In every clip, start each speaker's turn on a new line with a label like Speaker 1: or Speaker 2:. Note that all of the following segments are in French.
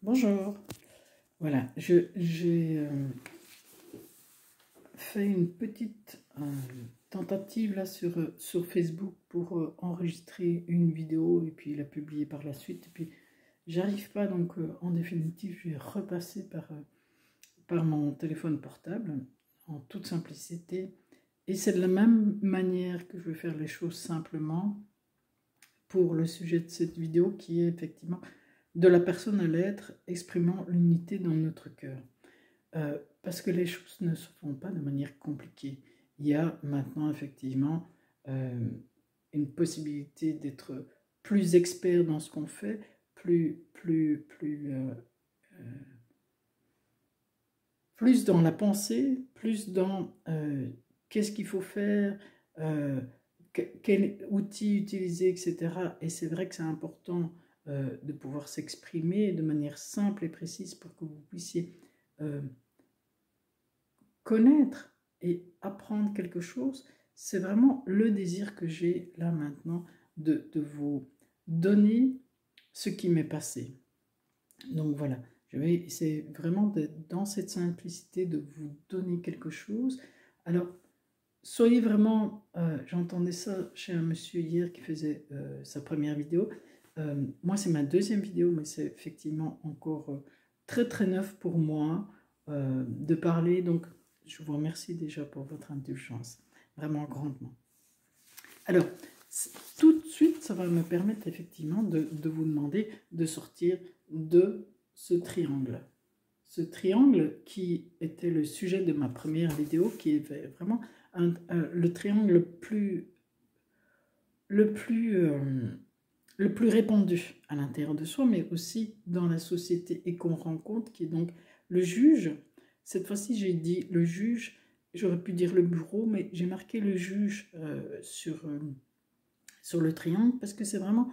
Speaker 1: Bonjour. Voilà, j'ai fait une petite tentative là sur Facebook pour enregistrer une vidéo et puis la publier par la suite. Et puis j'arrive pas, donc en définitive, je vais repasser par mon téléphone portable en toute simplicité. Et c'est de la même manière que je vais faire les choses simplement pour le sujet de cette vidéo qui est effectivement de la personne à l'être exprimant l'unité dans notre cœur. Parce que les choses ne se font pas de manière compliquée. Il y a maintenant effectivement une possibilité d'être plus expert dans ce qu'on fait, plus dans la pensée, plus dans qu'est-ce qu'il faut faire, quel outil utiliser, etc. Et c'est vrai que c'est important de pouvoir s'exprimer de manière simple et précise pour que vous puissiez connaître et apprendre quelque chose. C'est vraiment le désir que j'ai là maintenant de vous donner ce qui m'est passé. Donc voilà, je vais essayer vraiment d'être dans cette simplicité, de vous donner quelque chose. Alors, soyez vraiment, j'entendais ça chez un monsieur hier qui faisait sa première vidéo. Moi, c'est ma deuxième vidéo, mais c'est effectivement encore très très neuf pour moi de parler. Donc, je vous remercie déjà pour votre indulgence, vraiment grandement. Alors, tout de suite, ça va me permettre effectivement de vous demander de sortir de ce triangle. Ce triangle qui était le sujet de ma première vidéo, qui est vraiment le triangle le plus répandu à l'intérieur de soi, mais aussi dans la société et qu'on rencontre, qui est donc le juge. Cette fois-ci, j'ai dit le juge, j'aurais pu dire le bourreau, mais j'ai marqué le juge sur le triangle, parce que c'est vraiment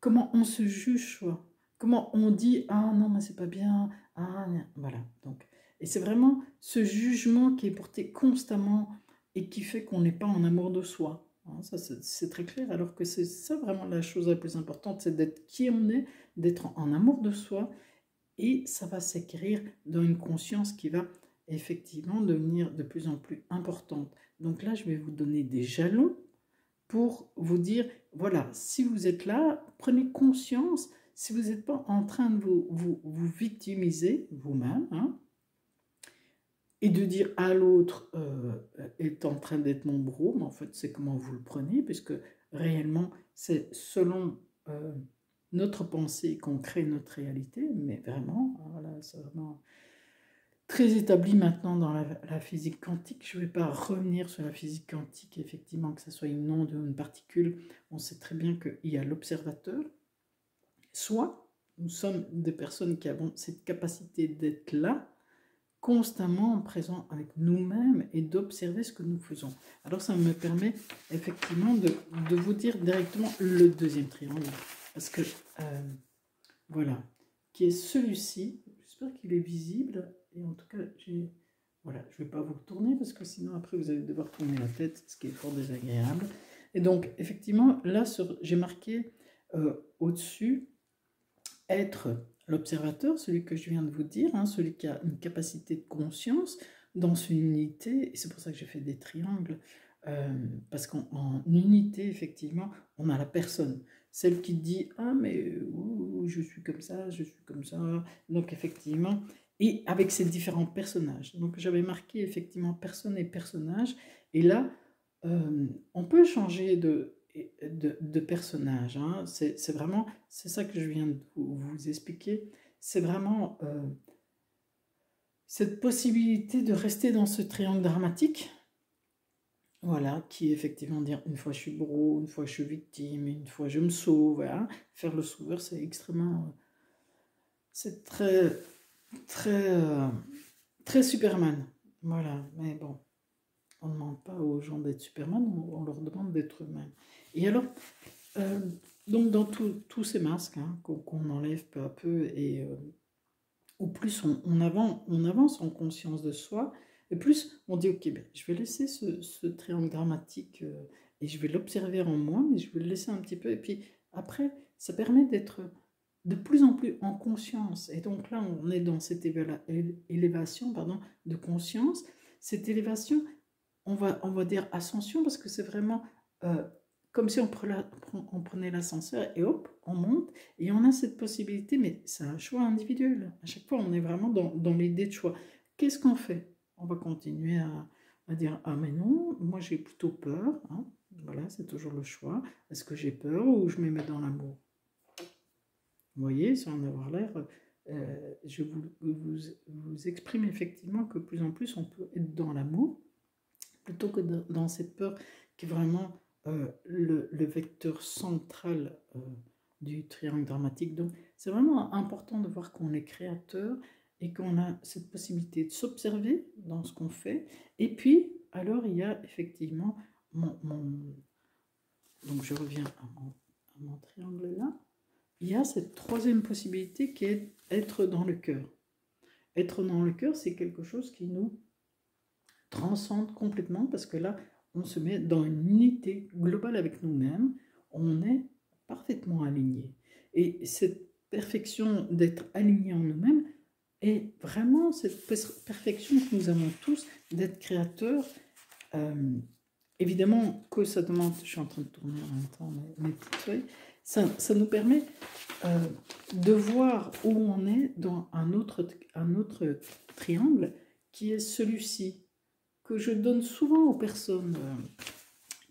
Speaker 1: comment on se juge soi, comment on dit « Ah non, mais c'est pas bien, ah, voilà ». Donc, et c'est vraiment ce jugement qui est porté constamment et qui fait qu'on n'est pas en amour de soi. Hein, ça, c'est très clair, alors que c'est ça vraiment la chose la plus importante, c'est d'être qui on est, d'être en amour de soi, et ça va s'écrire dans une conscience qui va effectivement devenir de plus en plus importante. Donc là, je vais vous donner des jalons pour vous dire, voilà, si vous êtes là, prenez conscience, si vous n'êtes pas en train de vous victimiser vous-même, hein, et de dire à l'autre est en train d'être mon bourreau, mais en fait c'est comment vous le prenez, puisque réellement c'est selon notre pensée qu'on crée notre réalité, mais vraiment, voilà, c'est vraiment très établi maintenant dans la physique quantique. Je ne vais pas revenir sur la physique quantique, effectivement, que ce soit une onde ou une particule, on sait très bien qu'il y a l'observateur, soit nous sommes des personnes qui avons cette capacité d'être là, constamment présent avec nous-mêmes et d'observer ce que nous faisons. Alors ça me permet effectivement de vous dire directement le deuxième triangle, parce que voilà, qui est celui-ci. J'espère qu'il est visible, et en tout cas voilà, je ne vais pas vous retourner parce que sinon après vous allez devoir tourner la tête, ce qui est fort désagréable. Et donc effectivement là j'ai marqué au-dessus être l'observateur, celui que je viens de vous dire, hein, celui qui a une capacité de conscience dans son unité, et c'est pour ça que j'ai fait des triangles, parce qu'en unité, effectivement, on a la personne, celle qui dit « Ah, mais je suis comme ça, je suis comme ça », donc effectivement, et avec ces différents personnages. Donc j'avais marqué effectivement personne et personnage, et là, on peut changer de personnage, hein. C'est vraiment, c'est ça que je viens de vous expliquer, c'est vraiment cette possibilité de rester dans ce triangle dramatique, voilà, qui est effectivement dire une fois je suis bourreau, une fois je suis victime, une fois je me sauve, hein. Faire le sauveur, c'est extrêmement, c'est très, très, très Superman, voilà, mais bon. On ne demande pas aux gens d'être Superman, on leur demande d'être humain. Et alors, donc dans tous ces masques hein, qu'on enlève peu à peu, et au plus on avance en conscience de soi, et plus on dit, ok, ben, je vais laisser ce triangle dramatique, et je vais l'observer en moi, mais je vais le laisser un petit peu, et puis après, ça permet d'être de plus en plus en conscience. Et donc là, on est dans cette élévation, pardon, de conscience. Cette élévation, on va dire ascension, parce que c'est vraiment comme si on prenait l'ascenseur et hop, on monte. Et on a cette possibilité, mais c'est un choix individuel. À chaque fois, on est vraiment dans l'idée de choix. Qu'est-ce qu'on fait? On va continuer à dire, ah mais non, moi j'ai plutôt peur. Hein. Voilà, c'est toujours le choix. Est-ce que j'ai peur ou je me mets dans l'amour? Vous voyez, sans en avoir l'air, je vous exprime effectivement que de plus en plus on peut être dans l'amour plutôt que dans cette peur qui est vraiment le vecteur central du triangle dramatique. Donc c'est vraiment important de voir qu'on est créateur et qu'on a cette possibilité de s'observer dans ce qu'on fait. Et puis, alors il y a effectivement donc je reviens à mon triangle là. Il y a cette troisième possibilité qui est être dans le cœur. Être dans le cœur, c'est quelque chose qui nous transcende complètement parce que là, on se met dans une unité globale avec nous-mêmes. On est parfaitement aligné. Et cette perfection d'être aligné en nous-mêmes est vraiment cette perfection que nous avons tous d'être créateurs. Évidemment que ça demande, je suis en train de tourner en même temps mes petites feuilles, ça nous permet de voir où on est dans un autre triangle qui est celui-ci, que je donne souvent aux personnes,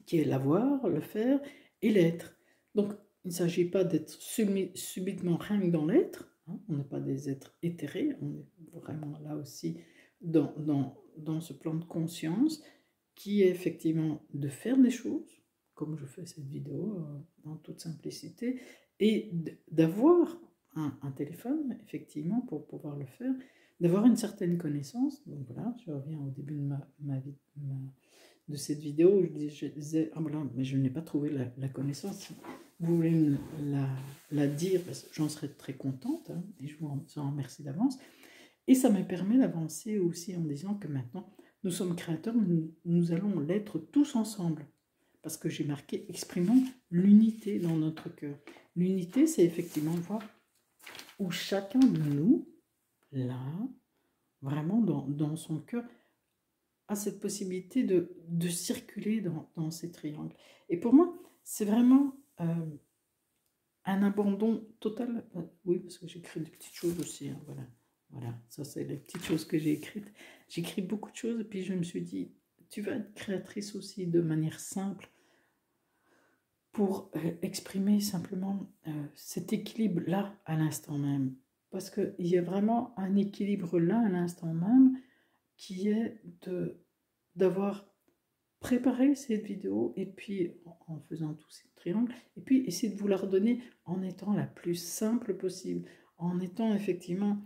Speaker 1: qui est l'avoir, le faire et l'être. Donc, il ne s'agit pas d'être subitement rien que dans l'être, hein, on n'est pas des êtres éthérés, on est vraiment là aussi dans ce plan de conscience, qui est effectivement de faire des choses, comme je fais cette vidéo en toute simplicité, et d'avoir un téléphone, effectivement, pour pouvoir le faire, d'avoir une certaine connaissance. Donc voilà, je reviens au début de cette vidéo, où je disais, ah voilà, mais je n'ai pas trouvé la connaissance. Si vous voulez me la dire, j'en serais très contente, hein, et je vous en remercie d'avance. Et ça me permet d'avancer aussi en disant que maintenant, nous sommes créateurs, nous allons l'être tous ensemble. Parce que j'ai marqué, exprimons l'unité dans notre cœur. L'unité, c'est effectivement voir où chacun de nous, là, vraiment dans son cœur, a cette possibilité de circuler dans ces triangles. Et pour moi, c'est vraiment un abandon total. Oui, parce que j'écris des petites choses aussi, hein, voilà. Voilà, ça c'est les petites choses que j'ai écrites. J'écris beaucoup de choses et puis je me suis dit, tu vas être créatrice aussi de manière simple pour exprimer simplement cet équilibre-là à l'instant même. Parce qu'il y a vraiment un équilibre là à l'instant même qui est d'avoir préparé cette vidéo et puis en faisant tous ces triangles et puis essayer de vous la redonner en étant la plus simple possible, en étant effectivement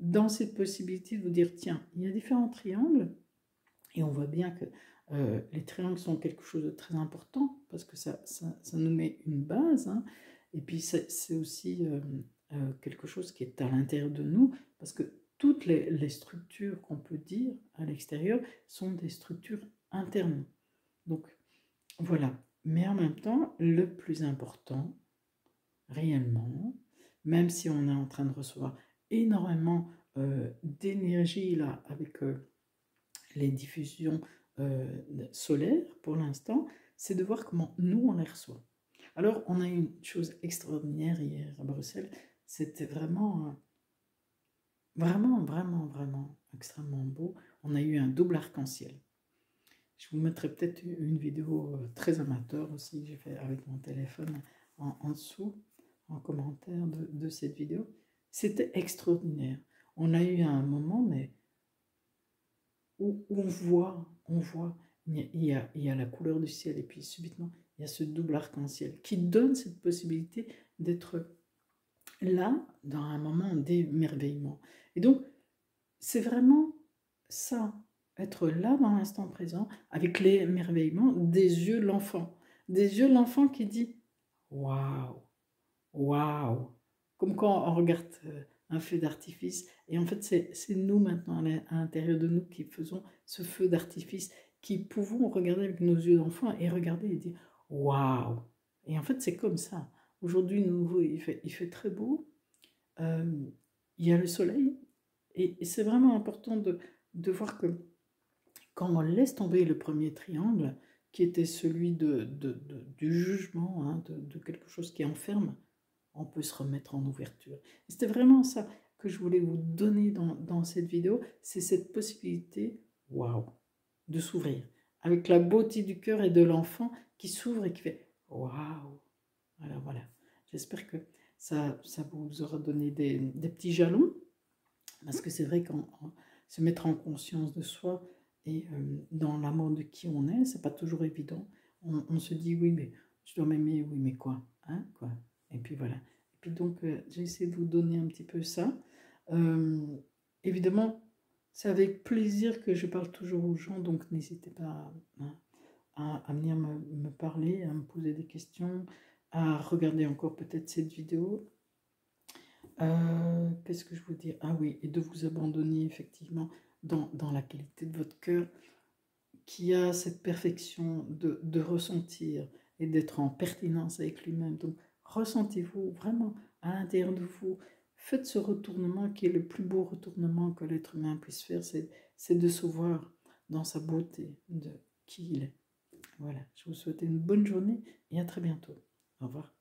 Speaker 1: dans cette possibilité de vous dire tiens, il y a différents triangles et on voit bien que les triangles sont quelque chose de très important parce que ça nous met une base, hein, et puis c'est aussi quelque chose qui est à l'intérieur de nous parce que toutes les structures qu'on peut dire à l'extérieur sont des structures internes. Donc voilà, mais en même temps, le plus important, réellement, même si on est en train de recevoir énormément d'énergie là avec les diffusions solaires pour l'instant, c'est de voir comment nous on les reçoit. Alors on a eu une chose extraordinaire hier à Bruxelles, c'était vraiment extrêmement beau. On a eu un double arc-en-ciel. Je vous mettrai peut-être une vidéo très amateur aussi que j'ai fait avec mon téléphone en dessous, en commentaire de cette vidéo. C'était extraordinaire. On a eu un moment, mais où on voit, il y a la couleur du ciel et puis subitement, il y a ce double arc-en-ciel qui donne cette possibilité d'être là dans un moment d'émerveillement. Et donc, c'est vraiment ça, être là dans l'instant présent avec l'émerveillement des yeux de l'enfant. Des yeux de l'enfant qui dit « Waouh, waouh !» Comme quand on regarde un feu d'artifice. Et en fait, c'est nous maintenant, à l'intérieur de nous, qui faisons ce feu d'artifice, qui pouvons regarder avec nos yeux d'enfant et regarder et dire « Waouh !» Et en fait, c'est comme ça. Aujourd'hui, nouveau, il fait très beau. Il y a le soleil. Et c'est vraiment important de voir que quand on laisse tomber le premier triangle, qui était celui du jugement, hein, de quelque chose qui enferme, on peut se remettre en ouverture. Et c'était vraiment ça que je voulais vous donner dans cette vidéo, c'est cette possibilité, waouh, de s'ouvrir, avec la beauté du cœur et de l'enfant qui s'ouvre et qui fait waouh. Voilà, voilà. J'espère que ça vous aura donné des petits jalons, parce que c'est vrai qu'en se mettre en conscience de soi et dans l'amour de qui on est, c'est pas toujours évident. On se dit oui, mais je dois m'aimer, oui, mais quoi, hein, quoi. Et puis voilà. Et puis donc, j'ai essayé de vous donner un petit peu ça. Euh, Évidemment, c'est avec plaisir que je parle toujours aux gens, donc n'hésitez pas à venir me parler, à me poser des questions, à regarder encore peut-être cette vidéo. Qu'est-ce que je veux dire? Ah oui, et de vous abandonner effectivement dans la qualité de votre cœur qui a cette perfection de ressentir et d'être en pertinence avec lui-même. Donc, ressentez-vous vraiment à l'intérieur de vous. Faites ce retournement qui est le plus beau retournement que l'être humain puisse faire, c'est de se voir dans sa beauté, de qui il est. Voilà, je vous souhaite une bonne journée et à très bientôt. Au revoir.